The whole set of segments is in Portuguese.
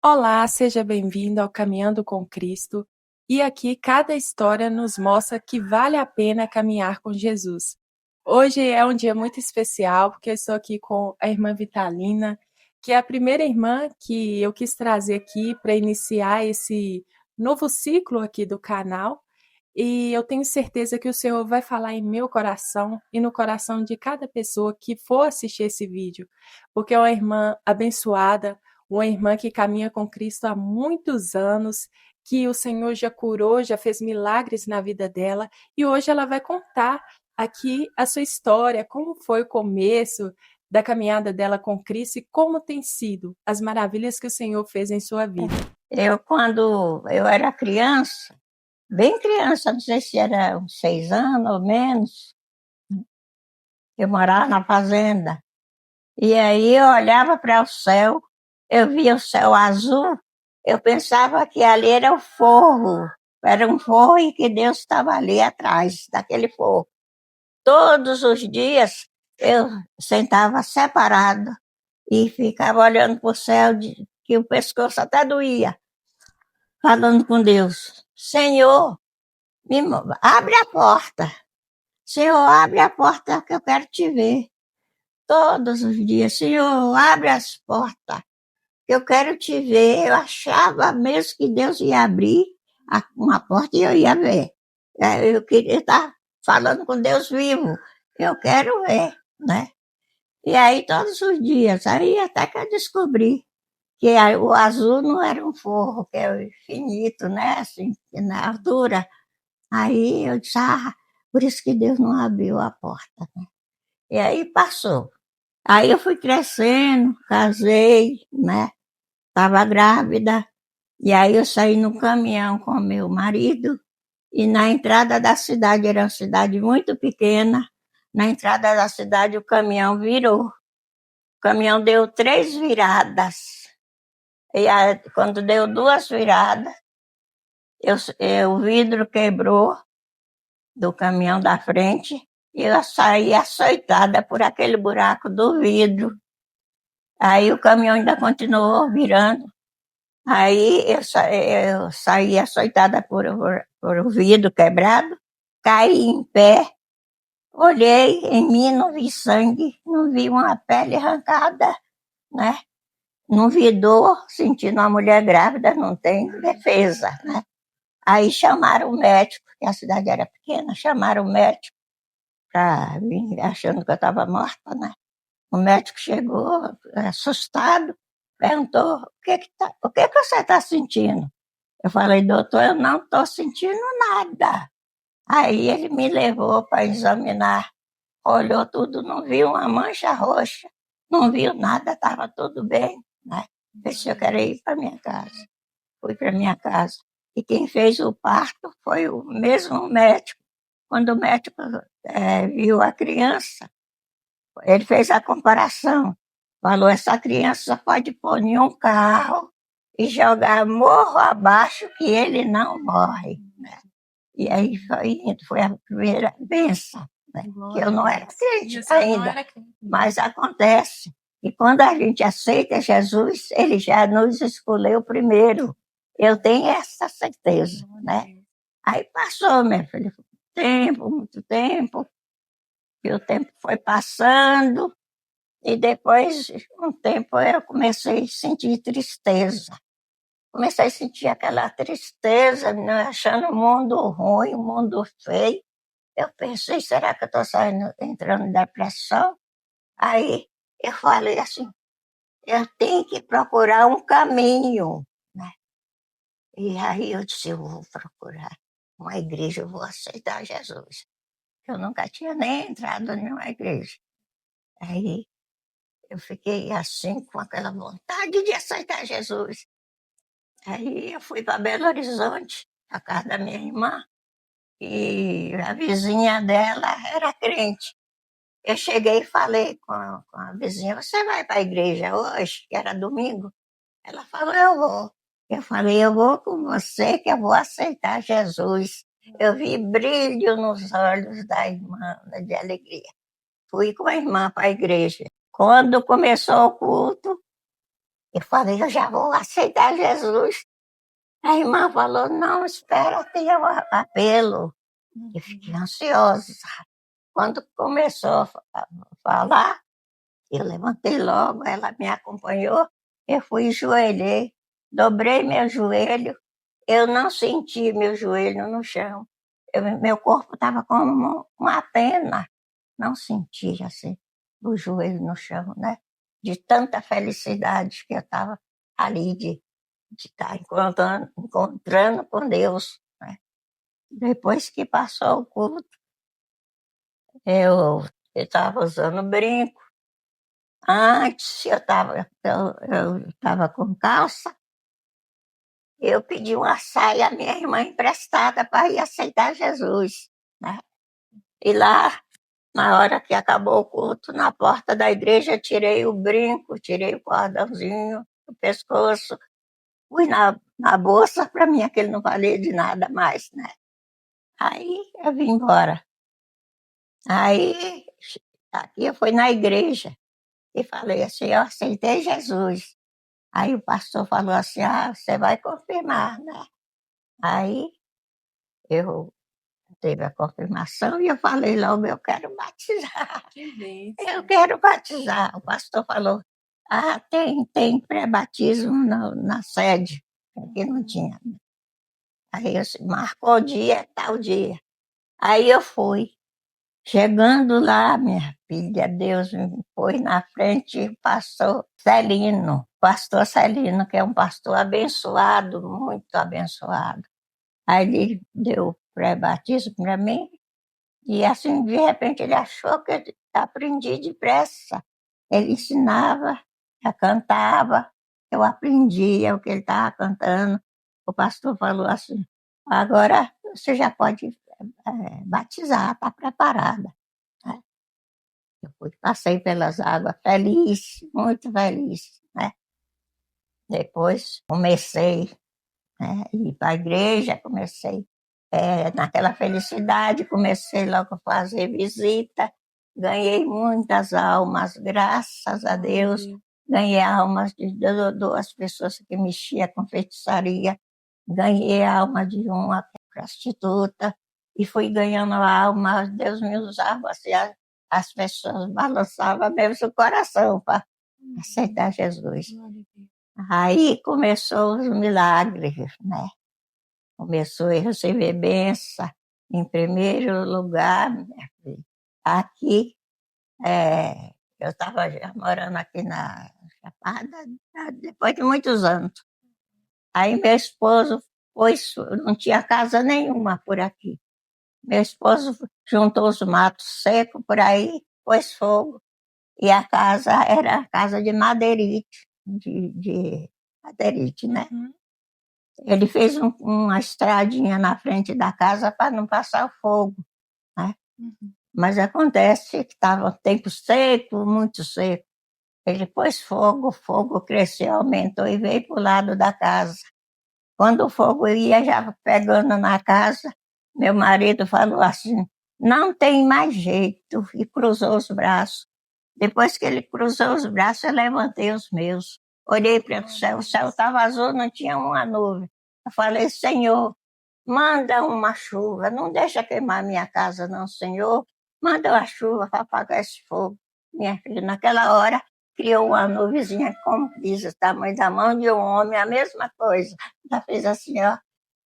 Olá, seja bem-vindo ao Caminhando com Cristo. E aqui cada história nos mostra que vale a pena caminhar com Jesus. Hoje é um dia muito especial porque eu estou aqui com a irmã Vitalina, que é a primeira irmã que eu quis trazer aqui para iniciar esse novo ciclo aqui do canal. E eu tenho certeza que o Senhor vai falar em meu coração e no coração de cada pessoa que for assistir esse vídeo, porque é uma irmã abençoada, uma irmã que caminha com Cristo há muitos anos, que o Senhor já curou, já fez milagres na vida dela, e hoje ela vai contar aqui a sua história, como foi o começo da caminhada dela com Cristo e como tem sido as maravilhas que o Senhor fez em sua vida. Quando eu era criança, bem criança, não sei se era uns 6 anos ou menos, eu morava na fazenda. E aí eu olhava para o céu, eu via o céu azul, eu pensava que ali era um forro e que Deus estava ali atrás daquele forro. Todos os dias eu sentava separado e ficava olhando para o céu, que o pescoço até doía, falando com Deus: Senhor, abre a porta. Senhor, abre a porta que eu quero te ver. Todos os dias, Senhor, abre as portas que eu quero te ver. Eu achava mesmo que Deus ia abrir uma porta e eu ia ver. Eu queria estar falando com Deus vivo. Eu quero ver, né? E aí todos os dias, aí até que eu descobri que o azul não era um forro, que é o infinito, né? Assim, na altura. Aí eu disse, por isso que Deus não abriu a porta, né? E aí passou. Aí eu fui crescendo, casei, né? Estava grávida. E aí eu saí no caminhão com meu marido. E na entrada da cidade, era uma cidade muito pequena, na entrada da cidade o caminhão virou. O caminhão deu 3 viradas. E aí, quando deu 2 viradas, o vidro quebrou do caminhão da frente e eu saí açoitada por aquele buraco do vidro. Aí o caminhão ainda continuou virando. Aí eu saí açoitada por o vidro quebrado, caí em pé, olhei em mim, não vi sangue, não vi uma pele arrancada, né? Não vi dor, sentindo uma mulher grávida, não tem defesa, né? Aí chamaram o médico, que a cidade era pequena, chamaram o médico para vir achando que eu estava morta, né? O médico chegou assustado, perguntou: o que que você está sentindo? Eu falei: doutor, eu não estou sentindo nada. Aí ele me levou para examinar, olhou tudo, não viu uma mancha roxa, não viu nada, estava tudo bem, né? Disse que eu queria ir para minha casa. Fui para minha casa. E quem fez o parto foi o mesmo médico. Quando o médico viu a criança, ele fez a comparação. Falou: essa criança só pode pôr em um carro e jogar morro abaixo que ele não morre. Né? E aí foi a primeira bênção, né? Que eu não era crente ainda. Mas acontece que quando a gente aceita Jesus, ele já nos escolheu primeiro. Eu tenho essa certeza, né? Aí passou, minha filha, tempo, muito tempo, e o tempo foi passando, e depois de um tempo eu comecei a sentir tristeza. Comecei a sentir aquela tristeza, né, achando o mundo ruim, o mundo feio. Eu pensei: será que eu estou entrando em depressão? Aí eu falei assim: eu tenho que procurar um caminho, né? E aí eu disse: eu vou procurar uma igreja, eu vou aceitar Jesus. Eu nunca tinha nem entrado em uma igreja. Aí eu fiquei assim, com aquela vontade de aceitar Jesus. Aí eu fui para Belo Horizonte, a casa da minha irmã, e a vizinha dela era crente. Eu cheguei e falei com a vizinha: você vai para a igreja hoje, que era domingo? Ela falou: eu vou. Eu falei: eu vou com você, que eu vou aceitar Jesus. Eu vi brilho nos olhos da irmã, de alegria. Fui com a irmã para a igreja. Quando começou o culto, Eu falei, eu já vou aceitar Jesus. A irmã falou, não, espera ter o apelo. Eu fiquei ansiosa. Quando começou a falar, eu levantei logo, ela me acompanhou, eu fui e joelhei, dobrei meu joelho, eu não senti meu joelho no chão. Meu corpo estava como uma pena, não senti assim o joelho no chão, né? De tanta felicidade que eu estava ali de estar encontrando com Deus, né? Depois que passou o culto, eu estava usando brinco. Antes eu estava com calça, eu pedi uma saia à minha irmã emprestada para ir aceitar Jesus, né? E lá, na hora que acabou o culto, na porta da igreja, tirei o brinco, tirei o cordãozinho do pescoço, fui na bolsa, para mim aquele não valia de nada mais, né? Aí eu vim embora. Aí aqui eu fui na igreja e falei assim, eu aceitei Jesus. Aí o pastor falou assim, você vai confirmar, né? Aí eu teve a confirmação e eu falei logo, eu quero batizar. Eu quero batizar. O pastor falou, tem pré-batismo na sede, aqui não tinha. Aí eu marcou o dia, tal dia. Aí eu fui. Chegando lá, minha filha, Deus me pôs na frente o pastor Celino, que é um pastor abençoado, muito abençoado. Aí ele deu pré-batismo para mim, e assim, de repente, ele achou que eu aprendi depressa. Ele ensinava, eu cantava, eu aprendia o que ele estava cantando. O pastor falou assim, agora você já pode batizar, está preparada. Eu passei pelas águas feliz, muito feliz, né? Depois comecei, né, a ir para a igreja, comecei naquela felicidade, comecei logo a fazer visita, ganhei muitas almas, graças a Deus, ganhei almas de duas pessoas que mexiam com feitiçaria, ganhei a alma de uma prostituta, e fui ganhando a alma, Deus me usava assim, as pessoas balançavam mesmo o coração para aceitar Jesus. Aí começou os milagres, né? Começou a receber bênção. Em primeiro lugar, minha filha, aqui, eu estava já morando aqui na Chapada, depois de muitos anos. Aí meu esposo não tinha casa nenhuma por aqui. Meu esposo juntou os matos secos por aí, pôs fogo, e a casa era casa de madeirite, de madeirite, né? Ele fez uma estradinha na frente da casa para não passar o fogo, né? Mas acontece que estava tempo seco, muito seco. Ele pôs fogo, o fogo cresceu, aumentou e veio para o lado da casa. Quando o fogo ia já pegando na casa, meu marido falou assim, não tem mais jeito, e cruzou os braços. Depois que ele cruzou os braços, eu levantei os meus. Olhei para o céu estava azul, não tinha uma nuvem. Eu falei, Senhor, manda uma chuva, não deixa queimar minha casa não, Senhor. Manda uma chuva para apagar esse fogo. Minha filha, naquela hora, criou uma nuvenzinha, como diz, o tamanho da mão de um homem, a mesma coisa. Ela fez assim, ó,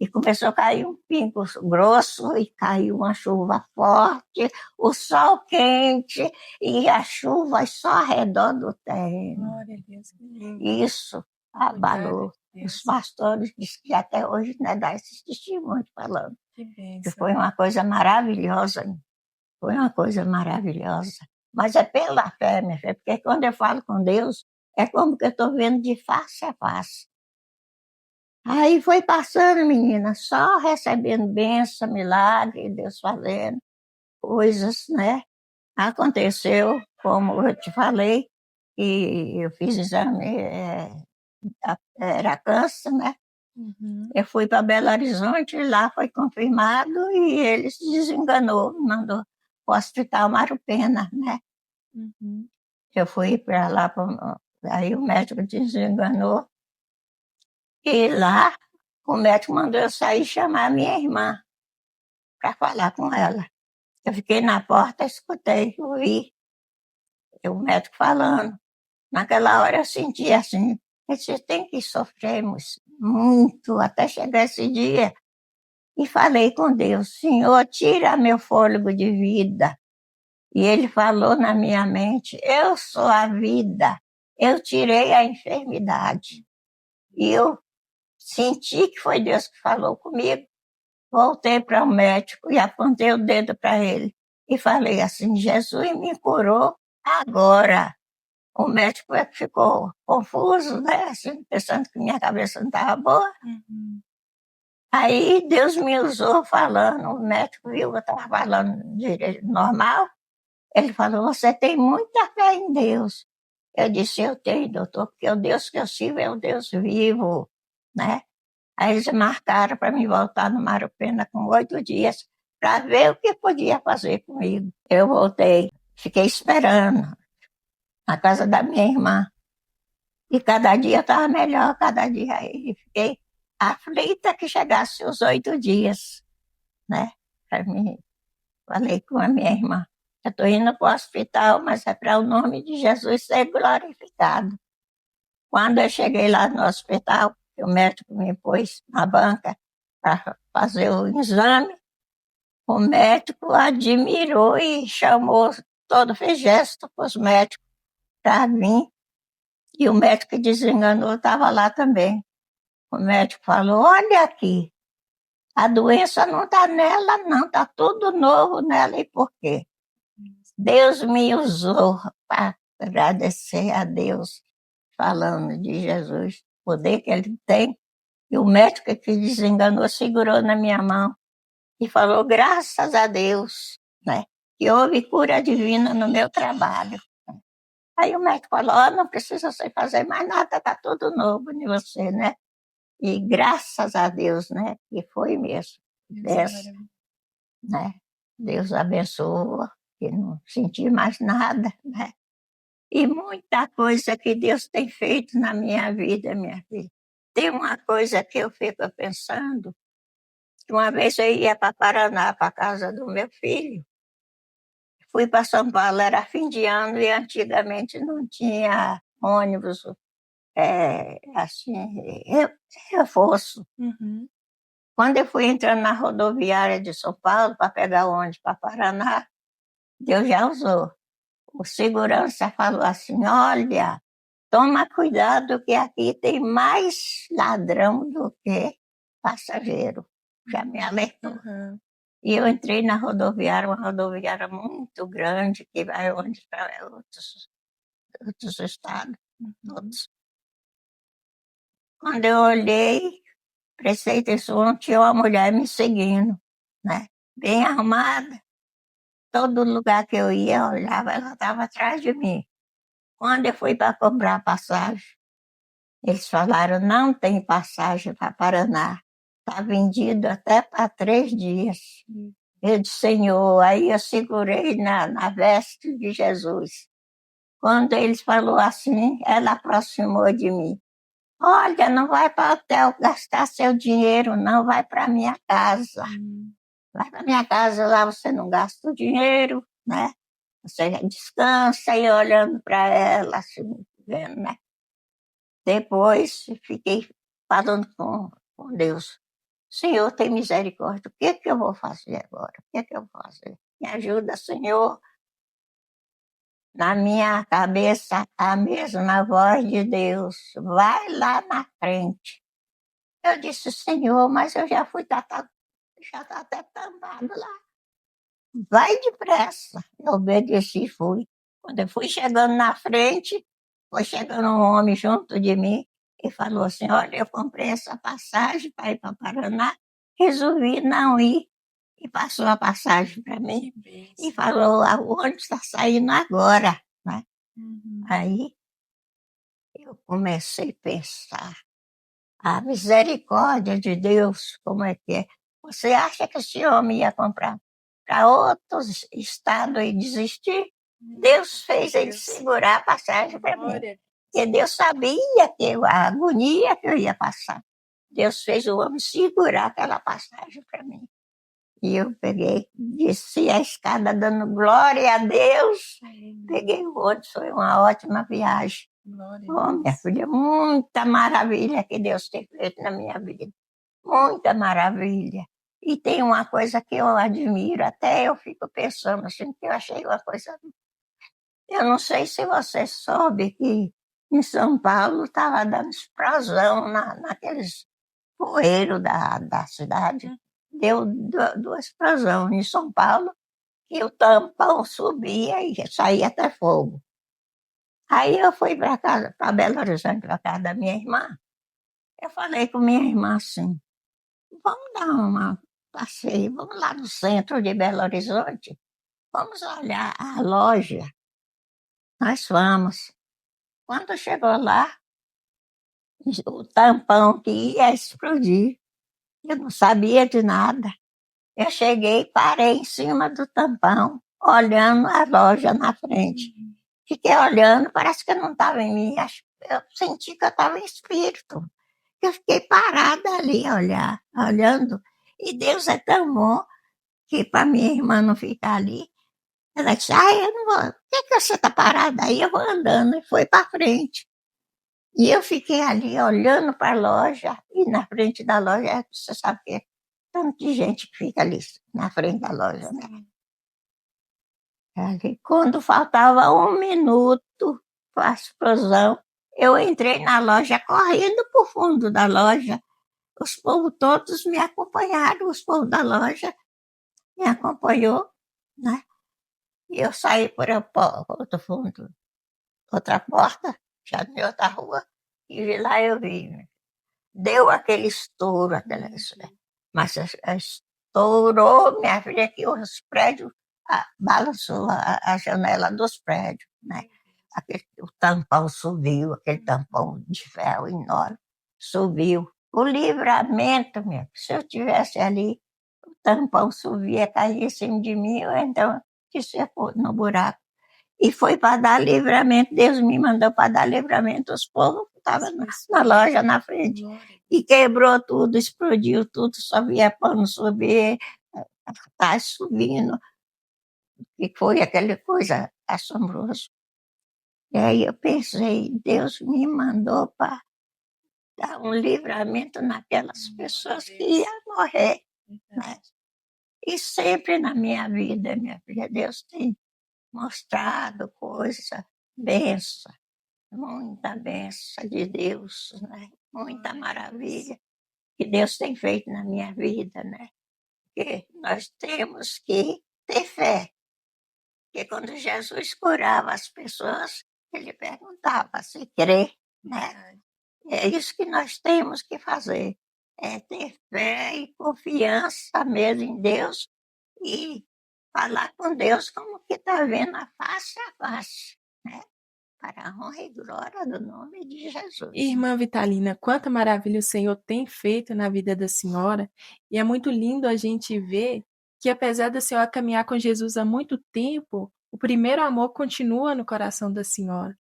e começou a cair um pingo grosso, e caiu uma chuva forte, o sol quente, e a chuva só ao redor do terreno. Glória a Deus, que lindo. Isso abalou. Os pastores dizem que até hoje né, dá esses testemunhos falando. Que foi uma coisa maravilhosa. Foi uma coisa maravilhosa. Mas é pela fé, minha fé, porque quando eu falo com Deus, é como que eu estou vendo de face a face. Aí foi passando, menina, só recebendo bênção, milagre, Deus fazendo coisas, né? Aconteceu, como eu te falei, e eu fiz exame, era câncer, né? Eu fui para Belo Horizonte, lá foi confirmado e ele se desenganou, mandou para o Hospital Mário Pena, né? Eu fui para lá, Aí o médico desenganou. E lá, o médico mandou eu sair e chamar a minha irmã para falar com ela. Eu fiquei na porta, escutei, ouvi o médico falando. Naquela hora eu senti assim, você tem que sofrermos muito até chegar esse dia. E falei com Deus, Senhor, tira meu fôlego de vida. E ele falou na minha mente, eu sou a vida. Eu tirei a enfermidade. E eu senti que foi Deus que falou comigo. Voltei para o médico e apontei o dedo para ele. E falei assim, Jesus me curou agora. O médico ficou confuso, né? Assim, pensando que minha cabeça não estava boa. Uhum. Aí Deus me usou falando, o médico viu que eu estava falando direito, normal. Ele falou, você tem muita fé em Deus. Eu disse, eu tenho, doutor, porque o Deus que eu sirvo é o Deus vivo, né? Aí eles marcaram para me voltar no Mário Pena com 8 dias para ver o que podia fazer comigo. Eu voltei, fiquei esperando na casa da minha irmã. E cada dia estava melhor, cada dia. Aí fiquei aflita que chegasse os 8 dias, né? Para mim, falei com a minha irmã. Eu estou indo para o hospital, mas é para o nome de Jesus ser glorificado. Quando eu cheguei lá no hospital, o médico me pôs na banca para fazer o exame, o médico admirou e chamou, fez gesto para os médicos para vir. E o médico que desenganou estava lá também. O médico falou, olha aqui, a doença não está nela, não, está tudo novo nela. E por quê? Deus me usou para agradecer a Deus, falando de Jesus, o poder que ele tem. E o médico que desenganou segurou na minha mão e falou, graças a Deus, né, que houve cura divina no meu trabalho. Aí o médico falou, não precisa você fazer mais nada, está tudo novo em você, né? E graças a Deus, né, que foi mesmo. Deus, né? Deus abençoou, que não senti mais nada, né? E muita coisa que Deus tem feito na minha vida, minha filha. Tem uma coisa que eu fico pensando. Uma vez eu ia para Paraná, para a casa do meu filho. Fui para São Paulo, era fim de ano e antigamente não tinha ônibus, assim, reforço. Uhum. Quando eu fui entrando na rodoviária de São Paulo para pegar o ônibus para Paraná, Deus já usou. O segurança falou assim, olha, toma cuidado que aqui tem mais ladrão do que passageiro. Já me alertou. Uhum. E eu entrei na rodoviária, uma rodoviária muito grande, que vai onde para outros estados. Todos. Quando eu olhei, prestei atenção, tinha uma mulher me seguindo, né? Bem arrumada. Todo lugar que eu ia, eu olhava, ela estava atrás de mim. Quando eu fui para comprar passagem, eles falaram, não tem passagem para Paraná. Está vendido até para 3 dias. Eu disse, Senhor, aí eu segurei na veste de Jesus. Quando eles falou assim, ela aproximou de mim. Olha, não vai para o hotel gastar seu dinheiro, não, vai para minha casa. Vai para minha casa, lá você não gasta o dinheiro, né? Você descansa e olhando para ela, assim, vendo, né? Depois fiquei falando com Deus. Senhor, tem misericórdia. O que é que eu vou fazer agora? O que é que eu vou fazer? Me ajuda, Senhor. Na minha cabeça, a mesma voz de Deus. Vai lá na frente. Eu disse, Senhor, mas eu já fui, já está até tampado lá. Vai depressa. Eu obedeci e fui. Quando eu fui chegando na frente, foi chegando um homem junto de mim e falou assim, olha, eu comprei essa passagem para ir para Paraná, resolvi não ir. E passou a passagem para mim e falou, o ônibus está saindo agora. Né? Aí eu comecei a pensar, a misericórdia de Deus, como é que é? Você acha que esse homem ia comprar para outros estados e desistir? Deus fez ele segurar a passagem para mim. Porque Deus sabia que a agonia que eu ia passar. Deus fez o homem segurar aquela passagem para mim. E eu peguei, desci a escada dando glória a Deus. Peguei o ônibus, foi uma ótima viagem. Minha filha, muita maravilha que Deus tem feito na minha vida. Muita maravilha. E tem uma coisa que eu admiro, até eu fico pensando assim, que eu achei uma coisa... Eu não sei se você soube que em São Paulo estava dando explosão naqueles poeiros da cidade. Deu duas explosões em São Paulo e o tampão subia e saía até fogo. Aí eu fui para casa, para Belo Horizonte, para casa da minha irmã. Eu falei com minha irmã assim, vamos dar uma passeio, vamos lá no centro de Belo Horizonte, vamos olhar a loja. Nós fomos. Quando chegou lá, o tampão que ia explodir, eu não sabia de nada. Eu cheguei, parei em cima do tampão, olhando a loja na frente. Fiquei olhando, parece que eu não estava em mim, eu senti que eu estava em espírito. Eu fiquei parada ali, olhando. E Deus é tão bom que para minha irmã não ficar ali, ela disse, eu não vou, por que você está parada? Aí eu vou andando e foi para frente. E eu fiquei ali olhando para a loja, e na frente da loja, você sabe que é tanto de gente que fica ali na frente da loja, né? Ali, quando faltava 1 minuto para a explosão, eu entrei na loja, correndo para o fundo da loja. Os povos todos me acompanharam, os povos da loja me acompanhou, né? E eu saí por outro fundo, outra porta, já em outra rua, e de lá eu vi. Deu aquele estouro, mas estourou, minha filha, que os prédios, balançou a janela dos prédios, né? O tampão subiu, aquele tampão de ferro enorme, subiu. O livramento, se eu tivesse ali, o tampão subia, caía em cima de mim, eu então descia no buraco. E foi para dar livramento, Deus me mandou para dar livramento aos povos que estavam na loja na frente. E quebrou tudo, explodiu tudo, só via pano subir, tá subindo. E foi aquela coisa assombrosa. E aí eu pensei, Deus me mandou para dar um livramento naquelas pessoas que iam morrer. Né? E sempre na minha vida, minha filha, Deus tem mostrado coisa, benção, muita benção de Deus, né? Muita maravilha que Deus tem feito na minha vida, né? Que nós temos que ter fé. Porque quando Jesus curava as pessoas, ele perguntava se crê, né? É isso que nós temos que fazer, é ter fé e confiança mesmo em Deus e falar com Deus como que está vendo a face, né? Para a honra e glória do nome de Jesus. Irmã Vitalina, quanta maravilha o Senhor tem feito na vida da senhora, e é muito lindo a gente ver que apesar da senhora caminhar com Jesus há muito tempo, o primeiro amor continua no coração da senhora.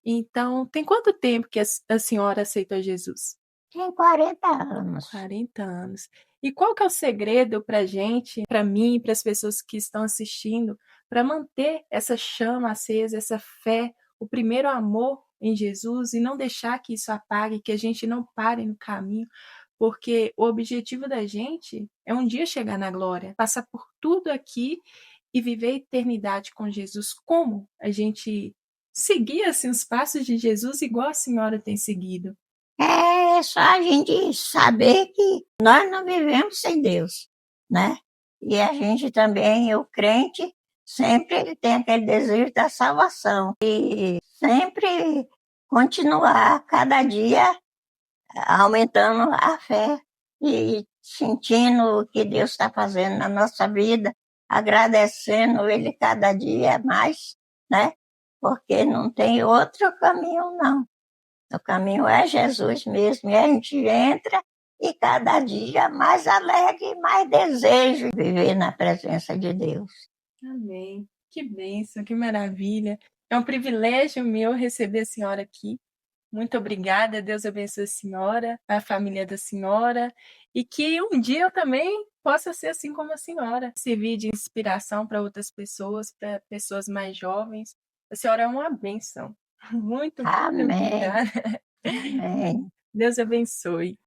Então, tem quanto tempo que a senhora aceitou Jesus? Tem 40 anos. 40 anos. E qual que é o segredo para gente, para mim, para as pessoas que estão assistindo, para manter essa chama acesa, essa fé, o primeiro amor em Jesus e não deixar que isso apague, que a gente não pare no caminho, porque o objetivo da gente é um dia chegar na glória, passar por tudo aqui e viver a eternidade com Jesus. Como a gente seguir assim os passos de Jesus igual a senhora tem seguido? É só a gente saber que nós não vivemos sem Deus, né? E a gente também, o crente, sempre ele tem aquele desejo da salvação. E sempre continuar, cada dia, aumentando a fé e sentindo o que Deus está fazendo na nossa vida, agradecendo Ele cada dia mais, né? Porque não tem outro caminho, não. O caminho é Jesus mesmo, e a gente entra e cada dia mais alegre, mais desejo de viver na presença de Deus. Amém. Que bênção, que maravilha. É um privilégio meu receber a senhora aqui. Muito obrigada, Deus abençoe a senhora, a família da senhora, e que um dia eu também possa ser assim como a senhora, servir de inspiração para outras pessoas, para pessoas mais jovens. A senhora é uma bênção. Muito Amém, obrigada. amém. Deus abençoe.